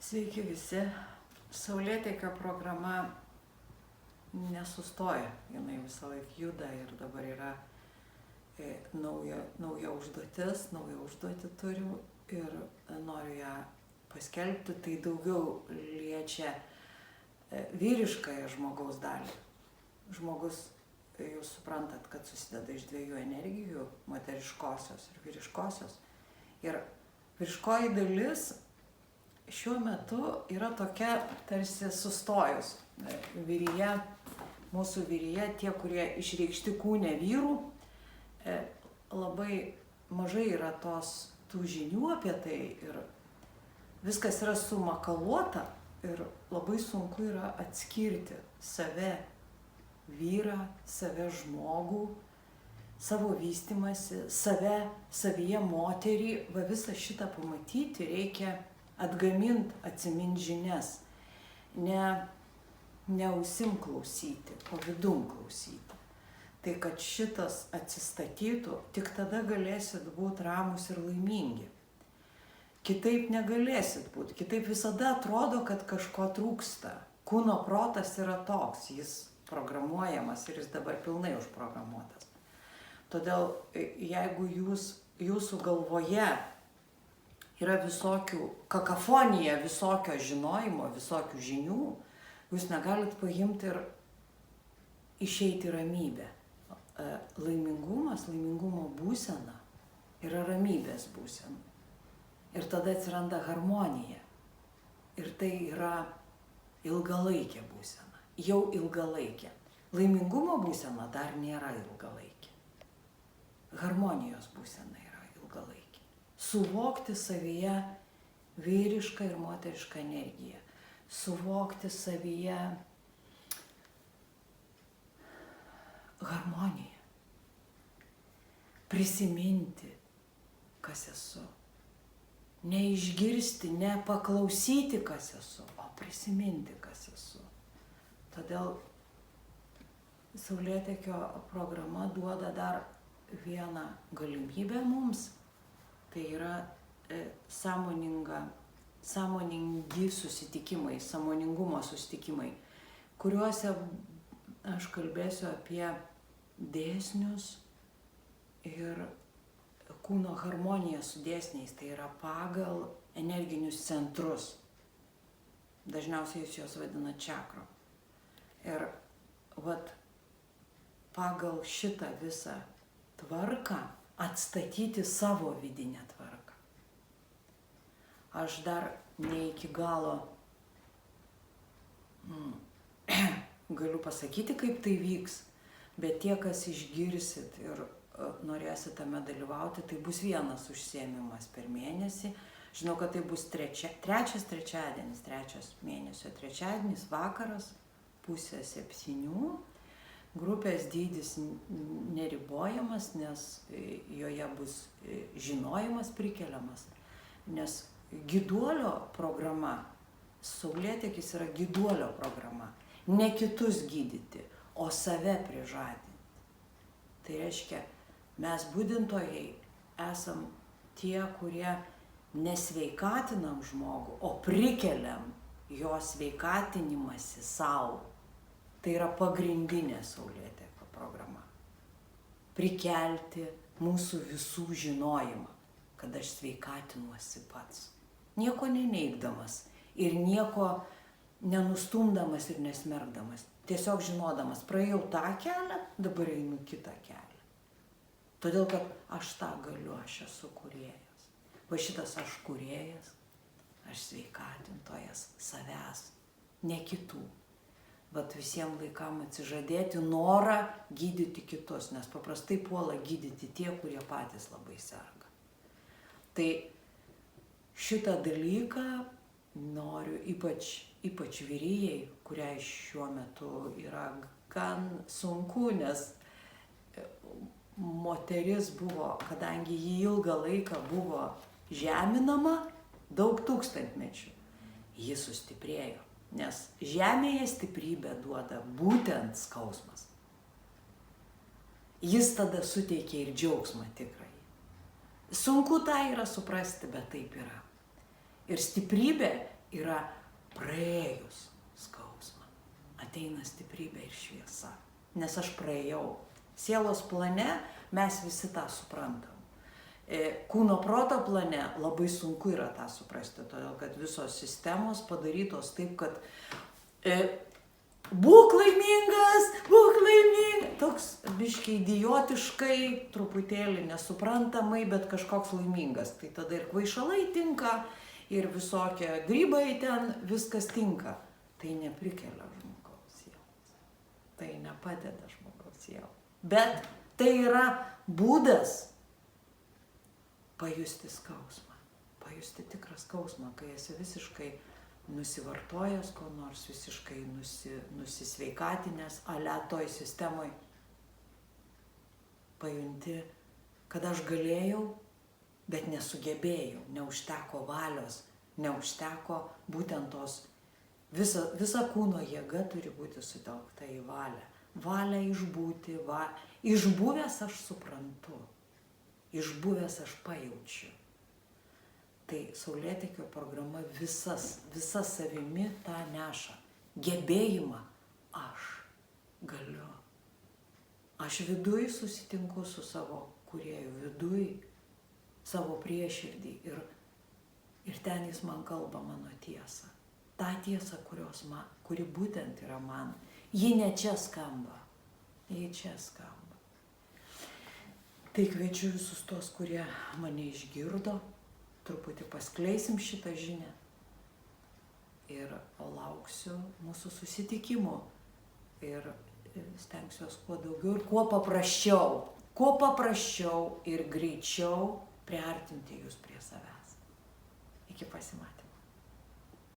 Sveiki visi. Saulėtekio programa nesustoja, jinai visą laiką juda ir dabar yra nauja užduotis, naują užduotį turiu ir noriu ją paskelbti. Tai daugiau liečia vyriškąją žmogaus dalį. Žmogus, jūs suprantat, kad susideda iš dviejų energijų, moteriškosios ir vyriškosios. Ir vyriškoji dalis šiuo metu yra tokia tarsi sustojus. Vyryje, mūsų vyryje, tie, kurie išreikšti kūne vyrų, labai mažai yra tų žinių apie tai ir viskas yra sumakaluota ir labai sunku yra atskirti save vyrą, save žmogų, savo vystimąsi, savyje moterį. Va visą šitą pamatyti reikia atgamint, atsimint žinias, ne ausim klausyti, o vidum klausyti. Tai kad šitas atsistatytų, tik tada galėsit būti ramus ir laimingi. Kitaip negalėsit būti, kitaip visada atrodo, kad kažko trūksta. Kūno protas yra toks, jis programuojamas ir jis dabar pilnai užprogramuotas. Todėl jeigu jūsų galvoje yra visokių kakafonija, visokio žinojimo, visokių žinių, jūs negalit paimti ir išeiti į ramybę. Laimingumo būsena yra ramybės būsena. Ir tada atsiranda harmonija. Ir tai yra ilgalaikė būsena, jau ilgalaikė. Laimingumo būsena dar nėra ilgalaikė. Harmonijos būsena yra ilgalaikė. Suvokti savyje vyrišką ir moterišką energiją. Suvokti savyje harmoniją. Prisiminti, kas esu. Neišgirsti, nepaklausyti, kas esu, o prisiminti, kas esu. Todėl Saulėtekio programa duoda dar vieną galimybę mums. Tai yra sąmoningi susitikimai, sąmoningumo susitikimai, kuriuose aš kalbėsiu apie dėsnius ir kūno harmoniją su dėsniais. Tai yra pagal energinius centrus. Dažniausiai jūs juos vadina čakrom. Ir vat pagal šitą visą tvarką atstatyti savo vidinę tvarką. Aš dar ne iki galo galiu pasakyti, kaip tai vyks, bet tie, kas išgirsit ir norėsit tame dalyvauti, tai bus vienas užsiėmimas per mėnesį. Žinau, kad tai bus trečias mėnesio trečiadienis vakaras, 6:30. Grupės dydis neribojamas, nes joje bus žinojimas prikeliamas. Nes gyduolio programa, Saulėtekis yra gyduolio programa. Ne kitus gydyti, o save prižadinti. Tai reiškia, mes budintojai esam tie, kurie nesveikatinam žmogų, o prikeliam jo sveikatinimąsi savo. Tai yra pagrindinė Saulėtekio programa. Prikelti mūsų visų žinojimą, kad aš sveikatinuosi pats. Nieko neneigdamas ir nieko nenustumdamas ir nesmergdamas. Tiesiog žinodamas, praėjau tą kelią, dabar einu kitą kelią. Todėl, kad aš tą galiu, aš esu kūrėjas. Va šitas aš kūrėjas, aš sveikatintojas savęs, ne kitų. Vat visiems laikam atsižadėti norą gydyti kitus, nes paprastai puola gydyti tie, kurie patys labai serga. Tai šitą dalyką noriu ypač vyrijai, kuriai šiuo metu yra gan sunku, nes moteris buvo, kadangi ji ilgą laiką buvo žeminama, daug tūkstantmečių, ji sustiprėjo. Nes žemėje stiprybę duoda būtent skausmas. Jis tada suteikia ir džiaugsmą tikrai. Sunku tą yra suprasti, bet taip yra. Ir stiprybė yra praėjus skausmą. Ateina stiprybė ir šviesa. Nes aš praėjau. Sielos plane mes visi tą suprantam. Kūno proto plane labai sunku yra tą suprasti, todėl kad visos sistemos padarytos taip, kad būk laimingas, toks biškai idiotiškai, truputėlį nesuprantamai, bet kažkoks laimingas. Tai tada ir kvaišalai tinka, ir visokie grybai ten, viskas tinka. Tai neprikelia žmogaus sielos. Tai nepadeda žmogaus sielos. Bet tai yra būdas pajusti skausmą, pajusti tikrą skausmą, kai esi visiškai nusivartojęs ko nors, visiškai nusisveikatinęs, ale toj sistemoj pajunti, kad aš galėjau, bet nesugebėjau, neužteko valios, neužteko būtent tos, visa kūno jėga turi būti sutelkta į valią. Valią išbūti, išbuvęs aš suprantu. Išbuvęs aš pajaučiu. Tai Saulėtekio programa visa savimi tą neša. Gebėjimą aš galiu. Aš viduj susitinku su savo kūrėju, viduj savo prieširdį ir ten jis man kalba mano tiesą. Ta tiesa, kuri būtent yra man. Ji ne čia skamba, ji čia skamba. Tai kviečiu visus tos, kurie mane išgirdo, truputį paskleisim šitą žinią ir lauksiu mūsų susitikimų ir stengsiuos kuo daugiau ir kuo paprasčiau ir greičiau priartinti jūs prie savęs. Iki pasimatymo.